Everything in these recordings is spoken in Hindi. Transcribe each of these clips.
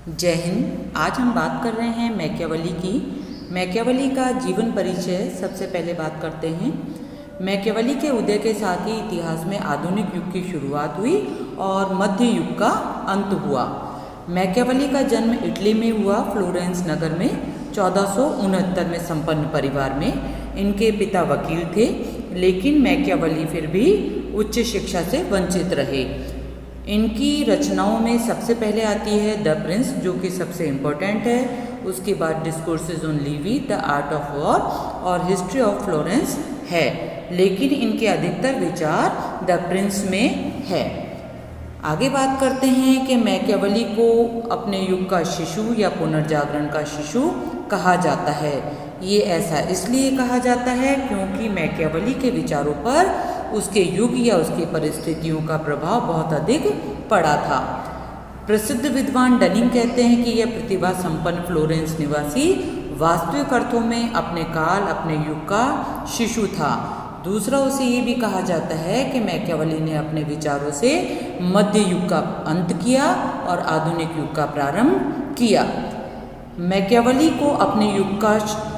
जय हिंद। आज हम बात कर रहे हैं मैकियावेली की। मैकियावेली का जीवन परिचय सबसे पहले बात करते हैं। मैकियावेली के उदय के साथ ही इतिहास में आधुनिक युग की शुरुआत हुई और मध्य युग का अंत हुआ। मैकियावेली का जन्म इटली में हुआ, फ्लोरेंस नगर में 1469 में संपन्न परिवार में। इनके पिता वकील थे, लेकिन मैकियावेली फिर भी उच्च शिक्षा से वंचित रहे। इनकी रचनाओं में सबसे पहले आती है द प्रिंस, जो कि सबसे इम्पोर्टेंट है। उसके बाद discourses on Livy, the art of war और हिस्ट्री ऑफ फ्लोरेंस है, लेकिन इनके अधिकतर विचार द प्रिंस में है। आगे बात करते हैं कि मैकियावेली को अपने युग का शिशु या पुनर्जागरण का शिशु कहा जाता है। ये ऐसा इसलिए कहा जाता है क्योंकि मैकियावेली के विचारों पर उसके युग या उसकी परिस्थितियों का प्रभाव बहुत अधिक पड़ा था। प्रसिद्ध विद्वान डनिंग कहते हैं कि यह प्रतिभा संपन्न फ्लोरेंस निवासी वास्तविक अर्थों में अपने काल, अपने युग का शिशु था। दूसरा, उसे ये भी कहा जाता है कि मैकियावेली ने अपने विचारों से मध्य युग का अंत किया और आधुनिक युग का प्रारंभ किया। मैकियावेली को अपने युग का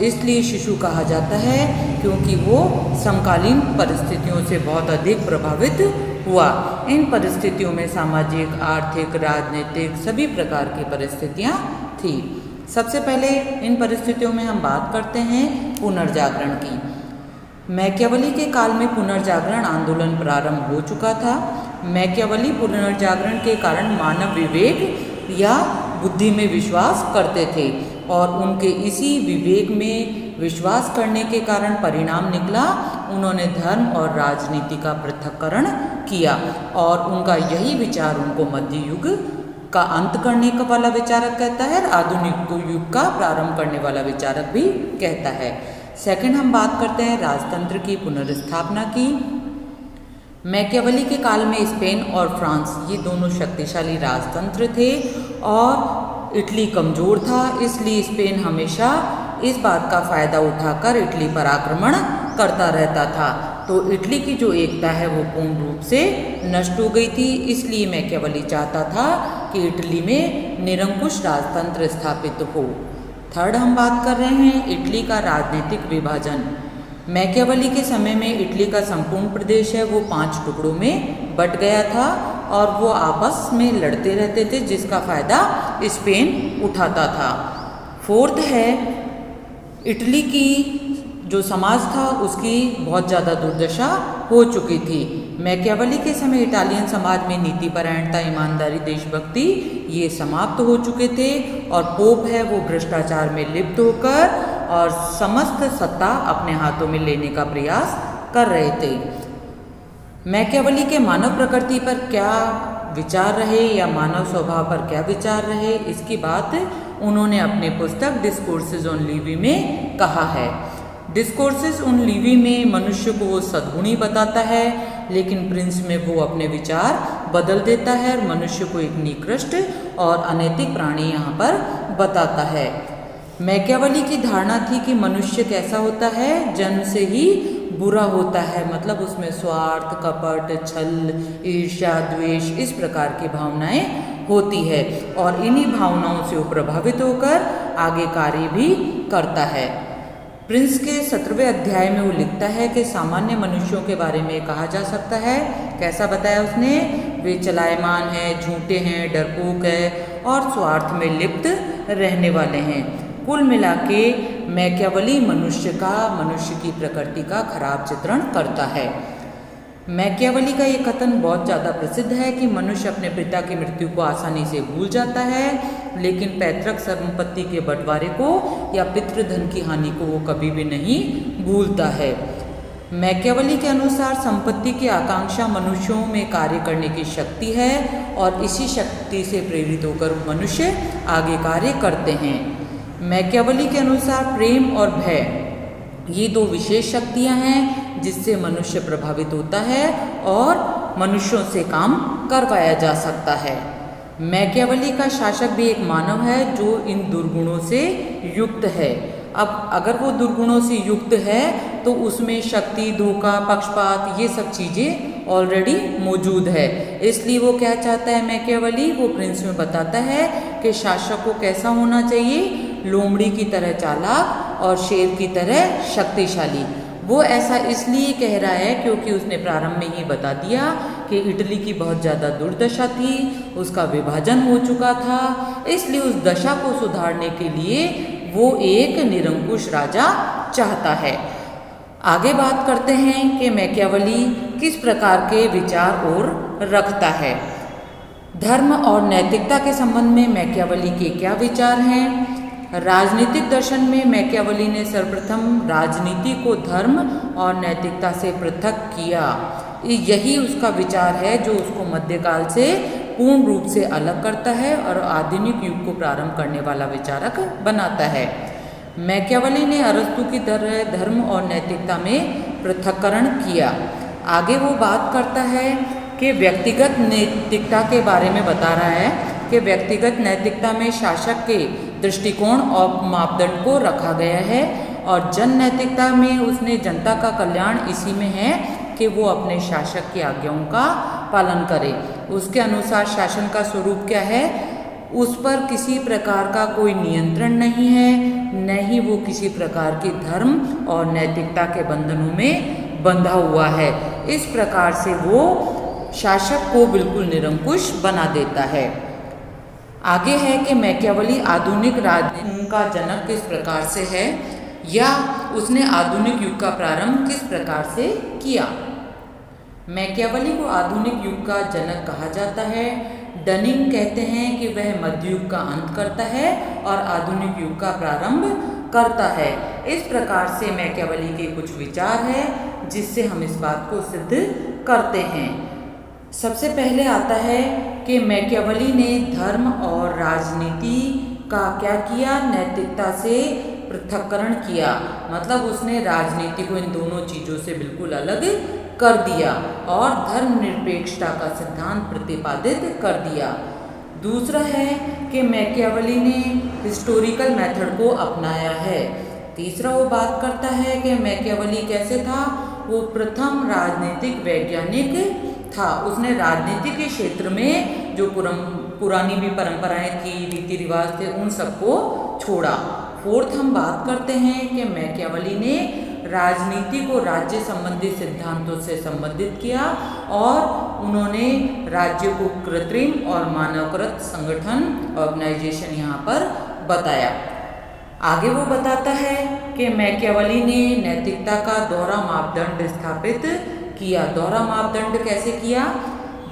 इसलिए शिशु कहा जाता है क्योंकि वो समकालीन परिस्थितियों से बहुत अधिक प्रभावित हुआ। इन परिस्थितियों में सामाजिक, आर्थिक, राजनीतिक सभी प्रकार की परिस्थितियां थी। सबसे पहले इन परिस्थितियों में हम बात करते हैं पुनर्जागरण की। मैकियावेली के काल में पुनर्जागरण आंदोलन प्रारंभ हो चुका था। मैकियावेली पुनर्जागरण के कारण मानव विवेक या बुद्धि में विश्वास करते थे और उनके इसी विवेक में विश्वास करने के कारण परिणाम निकला, उन्होंने धर्म और राजनीति का पृथक्करण किया और उनका यही विचार उनको मध्य युग का अंत करने का वाला विचारक कहता है और आधुनिक युग का प्रारंभ करने वाला विचारक भी कहता है। सेकंड, हम बात करते हैं राजतंत्र की पुनर्स्थापना की। मैकियावेली के काल में स्पेन और फ्रांस ये दोनों शक्तिशाली राजतंत्र थे और इटली कमज़ोर था, इसलिए स्पेन हमेशा इस बात का फ़ायदा उठाकर इटली पर आक्रमण करता रहता था। तो इटली की जो एकता है वो पूर्ण रूप से नष्ट हो गई थी, इसलिए मैकियावेली चाहता था कि इटली में निरंकुश राजतंत्र स्थापित हो। थर्ड, हम बात कर रहे हैं इटली का राजनीतिक विभाजन। मैकियावेली के समय में इटली का संपूर्ण प्रदेश है वो 5 टुकड़ों में बट गया था और वो आपस में लड़ते रहते थे, जिसका फ़ायदा स्पेन उठाता था। फोर्थ है, इटली की जो समाज था उसकी बहुत ज़्यादा दुर्दशा हो चुकी थी। मैकियावेली के समय इटालियन समाज में नीतिपरायणता, ईमानदारी, देशभक्ति ये समाप्त हो चुके थे और पोप है वो भ्रष्टाचार में लिप्त होकर और समस्त सत्ता अपने हाथों में लेने का प्रयास कर रहे थे। मैकियावेली के मानव प्रकृति पर क्या विचार रहे या मानव स्वभाव पर क्या विचार रहे, इसकी बात उन्होंने अपनी पुस्तक डिस्कोर्सेज ऑन लीवी में कहा है। डिस्कोर्सेज ऑन लीवी में मनुष्य को वो सद्गुणी बताता है, लेकिन प्रिंस में वो अपने विचार बदल देता है और मनुष्य को एक निकृष्ट और अनैतिक प्राणी यहाँ पर बताता है। मैकियावेली की धारणा थी कि मनुष्य कैसा होता है, जन्म से ही बुरा होता है, मतलब उसमें स्वार्थ, कपट, छल, ईर्ष्या, द्वेष इस प्रकार की भावनाएं होती है और इन्हीं भावनाओं से वो प्रभावित होकर आगे कार्य भी करता है। प्रिंस के 17वें अध्याय में वो लिखता है कि सामान्य मनुष्यों के बारे में कहा जा सकता है, कैसा बताया उसने, वे चलायमान हैं, झूठे हैं, डरपोक है और स्वार्थ में लिप्त रहने वाले हैं। कुल मिला के मैकियावेली मनुष्य की प्रकृति का खराब चित्रण करता है। मैकियावेली का ये कथन बहुत ज़्यादा प्रसिद्ध है कि मनुष्य अपने पिता की मृत्यु को आसानी से भूल जाता है, लेकिन पैतृक संपत्ति के बंटवारे को या पितृधन की हानि को वो कभी भी नहीं भूलता है। मैकियावेली के अनुसार संपत्ति की आकांक्षा मनुष्यों में कार्य करने की शक्ति है और इसी शक्ति से प्रेरित होकर मनुष्य आगे कार्य करते हैं। मैकियावेली के अनुसार प्रेम और भय ये 2 विशेष शक्तियाँ हैं जिससे मनुष्य प्रभावित होता है और मनुष्यों से काम करवाया जा सकता है। मैकियावेली का शासक भी एक मानव है जो इन दुर्गुणों से युक्त है। अब अगर वो दुर्गुणों से युक्त है तो उसमें शक्ति, धोखा, पक्षपात ये सब चीज़ें ऑलरेडी मौजूद है। इसलिए वो क्या चाहता है मैकियावेली, वो प्रिंस में बताता है कि शासक को कैसा होना चाहिए, लोमड़ी की तरह चालाक और शेर की तरह शक्तिशाली। वो ऐसा इसलिए कह रहा है क्योंकि उसने प्रारंभ में ही बता दिया कि इटली की बहुत ज़्यादा दुर्दशा थी, उसका विभाजन हो चुका था, इसलिए उस दशा को सुधारने के लिए वो एक निरंकुश राजा चाहता है। आगे बात करते हैं कि मैकियावेली किस प्रकार के विचार और रखता है। धर्म और नैतिकता के संबंध में मैकियावेली के क्या विचार हैं। राजनीतिक दर्शन में मैकियावेली ने सर्वप्रथम राजनीति को धर्म और नैतिकता से पृथक किया। यही उसका विचार है जो उसको मध्यकाल से पूर्ण रूप से अलग करता है और आधुनिक युग को प्रारंभ करने वाला विचारक बनाता है। मैकियावेली ने अरस्तु की तरह धर्म और नैतिकता में पृथक्करण किया। आगे वो बात करता है कि व्यक्तिगत नैतिकता के बारे में बता रहा है कि व्यक्तिगत नैतिकता में शासक के दृष्टिकोण और मापदंड को रखा गया है और जन नैतिकता में उसने जनता का कल्याण इसी में है कि वो अपने शासक की आज्ञाओं का पालन करे। उसके अनुसार शासन का स्वरूप क्या है, उस पर किसी प्रकार का कोई नियंत्रण नहीं है, न ही वो किसी प्रकार की धर्म और नैतिकता के बंधनों में बंधा हुआ है। इस प्रकार से वो शासक को बिल्कुल निरंकुश बना देता है। आगे है कि मैकियावेली आधुनिक राजनीति का जनक किस प्रकार से है या उसने आधुनिक युग का प्रारंभ किस प्रकार से किया। मैकियावेली को आधुनिक युग का जनक कहा जाता है। डनिंग कहते हैं कि वह मध्य युग का अंत करता है और आधुनिक युग का प्रारंभ करता है। इस प्रकार से मैकियावेली के कुछ विचार हैं जिससे हम इस बात को सिद्ध करते हैं। सबसे पहले आता है कि मैकियावेली ने धर्म और राजनीति का क्या किया, नैतिकता से पृथक्करण किया। मतलब उसने राजनीति को इन दोनों चीज़ों से बिल्कुल अलग कर दिया और धर्मनिरपेक्षता का सिद्धांत प्रतिपादित कर दिया। दूसरा है कि मैकियावेली ने हिस्टोरिकल मेथड को अपनाया है। तीसरा वो बात करता है कि मैकियावेली कैसे था, वो प्रथम राजनीतिक वैज्ञानिक था। उसने राजनीति के क्षेत्र में जो पुरानी भी परंपराएं थी, रीति रिवाज थे, उन सबको छोड़ा। फोर्थ हम बात करते हैं कि मैकियावेली ने राजनीति को राज्य संबंधी सिद्धांतों से संबंधित किया और उन्होंने राज्य को कृत्रिम और मानवकृत संगठन ऑर्गेनाइजेशन यहाँ पर बताया। आगे वो बताता है कि मैकियावेली ने नैतिकता का दोहरा मापदंड स्थापित किया। दोहरा मापदंड कैसे किया,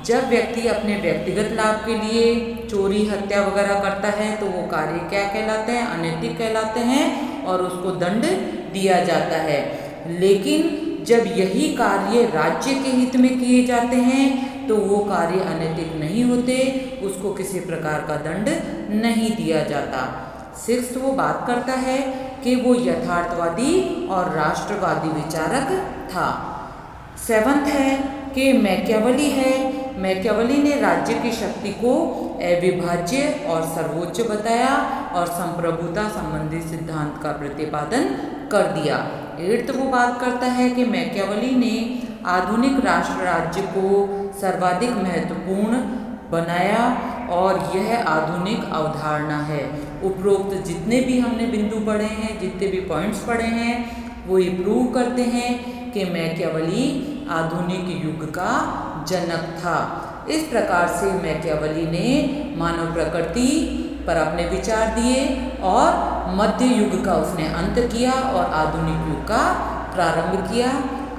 जब व्यक्ति अपने व्यक्तिगत लाभ के लिए चोरी हत्या वगैरह करता है तो वो कार्य क्या कहलाते हैं, अनैतिक कहलाते हैं और उसको दंड दिया जाता है। लेकिन जब यही कार्य राज्य के हित में किए जाते हैं तो वो कार्य अनैतिक नहीं होते, उसको किसी प्रकार का दंड नहीं दिया जाता। सिक्स्थ वो बात करता है कि वो यथार्थवादी और राष्ट्रवादी विचारक था। सेवंथ है कि मैकियावेली ने राज्य की शक्ति को अविभाज्य और सर्वोच्च बताया और संप्रभुता संबंधी सिद्धांत का प्रतिपादन कर दिया। एट्थ वो बात करता है कि मैकियावेली ने आधुनिक राष्ट्र राज्य को सर्वाधिक महत्वपूर्ण बनाया और यह आधुनिक अवधारणा है। उपरोक्त जितने भी हमने बिंदु पढ़े हैं, जितने भी पॉइंट्स पढ़े हैं, वो ये प्रूव करते हैं कि मैकियावेली आधुनिक युग का जनक था। इस प्रकार से मैकियावेली ने मानव प्रकृति पर अपने विचार दिए और मध्य युग का उसने अंत किया और आधुनिक युग का प्रारंभ किया।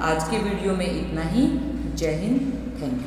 आज के वीडियो में इतना ही। जय हिंद, थैंक यू।